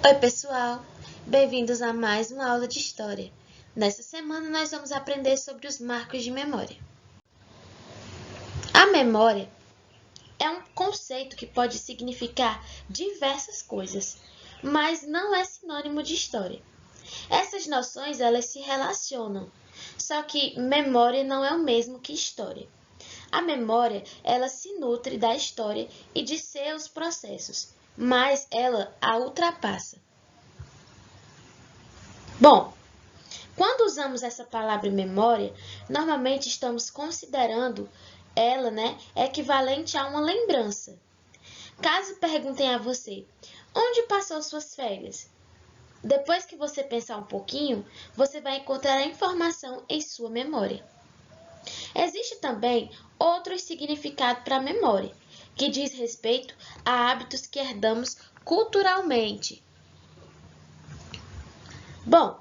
Oi, pessoal! Bem-vindos a mais uma aula de História. Nessa semana, nós vamos aprender sobre os marcos de memória. A memória é um conceito que pode significar diversas coisas, mas não é sinônimo de história. Essas noções, elas se relacionam, só que memória não é o mesmo que história. A memória, ela se nutre da história e de seus processos, mas ela a ultrapassa. Bom, quando usamos essa palavra memória, normalmente estamos considerando ela, equivalente a uma lembrança. Caso perguntem a você, onde passou suas férias? Depois que você pensar um pouquinho, você vai encontrar a informação em sua memória. Existe também outro significado para a memória, que diz respeito a hábitos que herdamos culturalmente. Bom,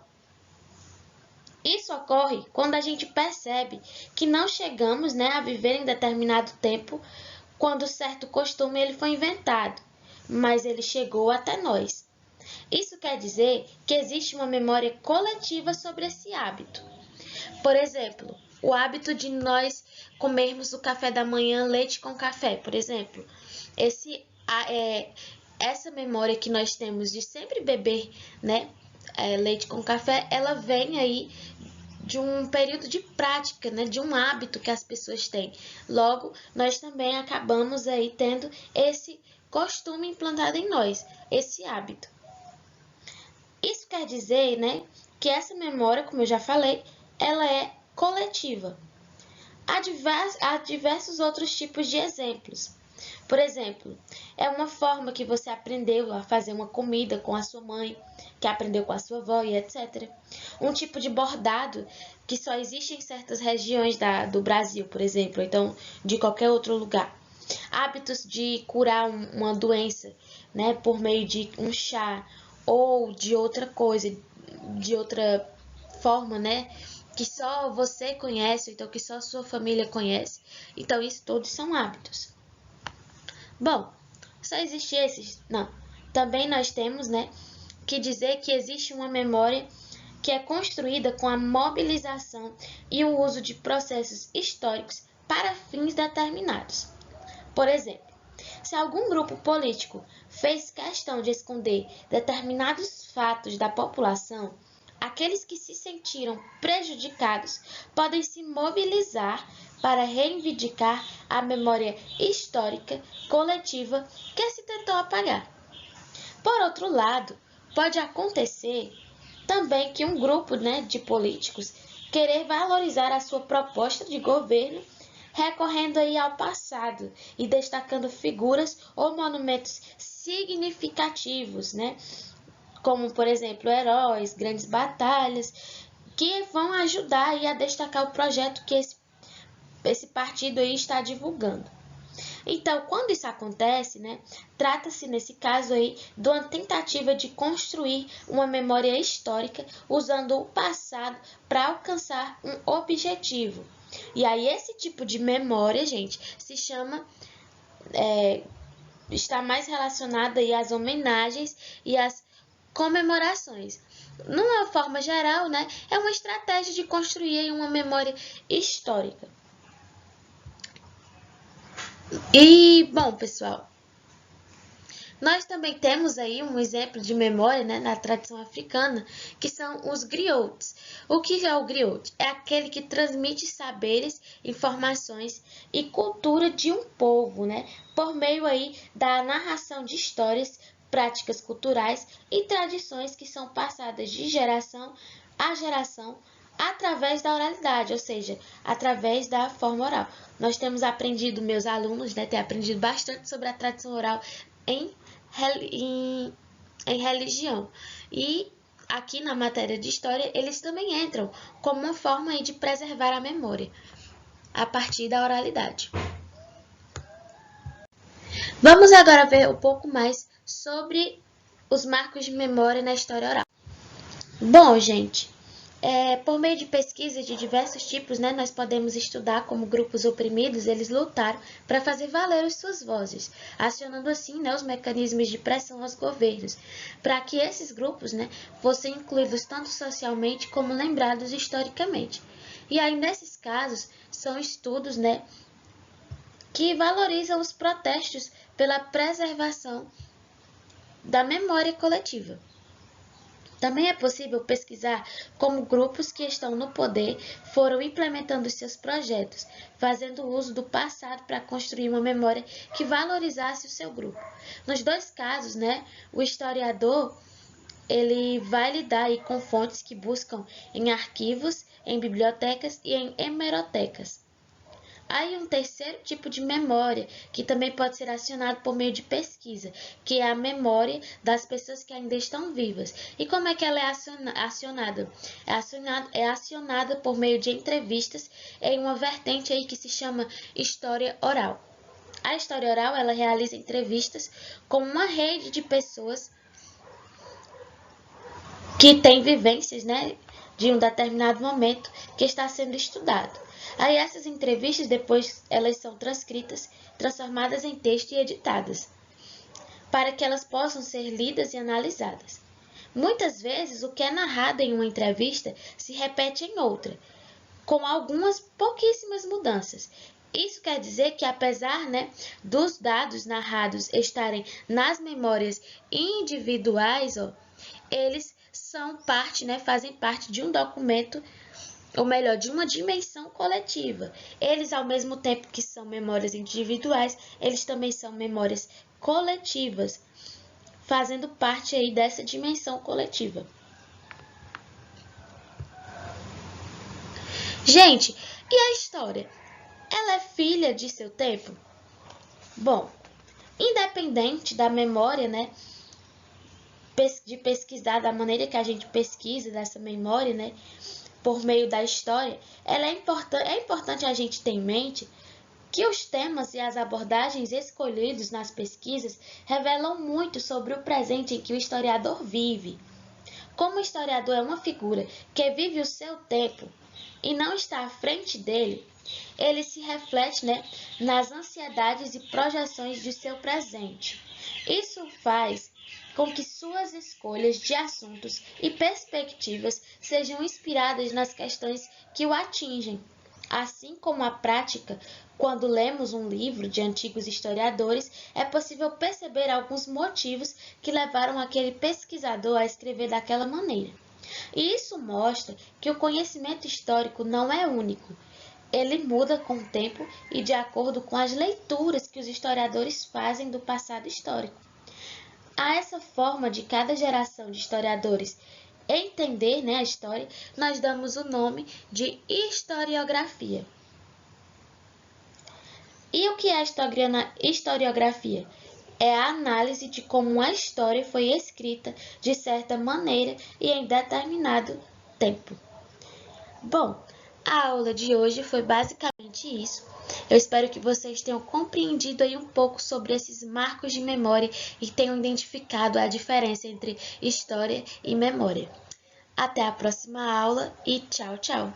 isso ocorre quando a gente percebe que não chegamos, a viver em determinado tempo quando certo costume ele foi inventado, mas ele chegou até nós. Isso quer dizer que existe uma memória coletiva sobre esse hábito. Por exemplo, o hábito de nós comermos o café da manhã leite com café, por exemplo. Essa memória que nós temos de sempre beber, leite com café, ela vem aí de um período de prática, de um hábito que as pessoas têm. Logo, nós também acabamos aí tendo esse costume implantado em nós, esse hábito. Isso quer dizer, que essa memória, como eu já falei, ela é coletiva. Há diversos outros tipos de exemplos. Por exemplo, é uma forma que você aprendeu a fazer uma comida com a sua mãe, que aprendeu com a sua avó e etc. Um tipo de bordado que só existe em certas regiões do Brasil, por exemplo, ou então de qualquer outro lugar. Hábitos de curar uma doença, por meio de um chá ou de outra coisa, de outra forma, que só você conhece, ou então que só a sua família conhece. Então, isso todos são hábitos. Bom, só existe esses? Não. Também nós temos, que dizer que existe uma memória que é construída com a mobilização e o uso de processos históricos para fins determinados. Por exemplo, se algum grupo político fez questão de esconder determinados fatos da população, aqueles que se sentiram prejudicados podem se mobilizar para reivindicar a memória histórica coletiva que se tentou apagar. Por outro lado, pode acontecer também que um grupo de políticos querer valorizar a sua proposta de governo recorrendo aí ao passado e destacando figuras ou monumentos significativos, como, por exemplo, heróis, grandes batalhas, que vão ajudar aí a destacar o projeto que esse partido aí está divulgando. Então, quando isso acontece, trata-se nesse caso aí de uma tentativa de construir uma memória histórica usando o passado para alcançar um objetivo. E aí esse tipo de memória, gente, se chama está mais relacionada aí às homenagens e às comemorações. Numa forma geral, é uma estratégia de construir uma memória histórica. E, bom, pessoal, nós também temos aí um exemplo de memória, na tradição africana, que são os griots. O que é o griot? É aquele que transmite saberes, informações e cultura de um povo, por meio aí da narração de histórias, práticas culturais e tradições que são passadas de geração a geração através da oralidade, ou seja, através da forma oral. Nós temos aprendido, meus alunos, têm aprendido bastante sobre a tradição oral em religião. E aqui na matéria de história, eles também entram como uma forma aí de preservar a memória a partir da oralidade. Vamos agora ver um pouco mais sobre os marcos de memória na história oral. Bom, gente, Por meio de pesquisas de diversos tipos, né, nós podemos estudar como grupos oprimidos eles lutaram para fazer valer as suas vozes, acionando assim, né, os mecanismos de pressão aos governos, para que esses grupos, né, fossem incluídos tanto socialmente como lembrados historicamente. E aí, nesses casos, são estudos, né, que valorizam os protestos pela preservação da memória coletiva. Também é possível pesquisar como grupos que estão no poder foram implementando seus projetos, fazendo uso do passado para construir uma memória que valorizasse o seu grupo. Nos dois casos, né, o historiador ele vai lidar aí com fontes que buscam em arquivos, em bibliotecas e em hemerotecas. Há um terceiro tipo de memória, que também pode ser acionado por meio de pesquisa, que é a memória das pessoas que ainda estão vivas. E como é que ela é acionada? É acionada por meio de entrevistas em uma vertente aí que se chama história oral. A história oral, ela realiza entrevistas com uma rede de pessoas que têm vivências, né, de um determinado momento que está sendo estudado. Aí essas entrevistas depois elas são transcritas, transformadas em texto e editadas, para que elas possam ser lidas e analisadas. Muitas vezes o que é narrado em uma entrevista se repete em outra, com algumas pouquíssimas mudanças. Isso quer dizer que apesar, né, dos dados narrados estarem nas memórias individuais, eles são parte, né, fazem parte de um documento, ou melhor, de uma dimensão coletiva. Eles, ao mesmo tempo que são memórias individuais, eles também são memórias coletivas, fazendo parte aí dessa dimensão coletiva. Gente, e a história? Ela é filha de seu tempo? Bom, independente da memória, né, de pesquisar da maneira que a gente pesquisa dessa memória, né, por meio da história, é importante a gente ter em mente que os temas e as abordagens escolhidos nas pesquisas revelam muito sobre o presente em que o historiador vive. Como o historiador é uma figura que vive o seu tempo e não está à frente dele, ele se reflete, né, nas ansiedades e projeções de seu presente. Isso faz com que suas escolhas de assuntos e perspectivas sejam inspiradas nas questões que o atingem. Assim como a prática, quando lemos um livro de antigos historiadores, é possível perceber alguns motivos que levaram aquele pesquisador a escrever daquela maneira. E isso mostra que o conhecimento histórico não é único. Ele muda com o tempo e de acordo com as leituras que os historiadores fazem do passado histórico. A essa forma de cada geração de historiadores entender, né, a história, nós damos o nome de historiografia. E o que é historiografia? É a análise de como uma história foi escrita de certa maneira e em determinado tempo. Bom, a aula de hoje foi basicamente isso. Eu espero que vocês tenham compreendido aí um pouco sobre esses marcos de memória e tenham identificado a diferença entre história e memória. Até a próxima aula e tchau, tchau!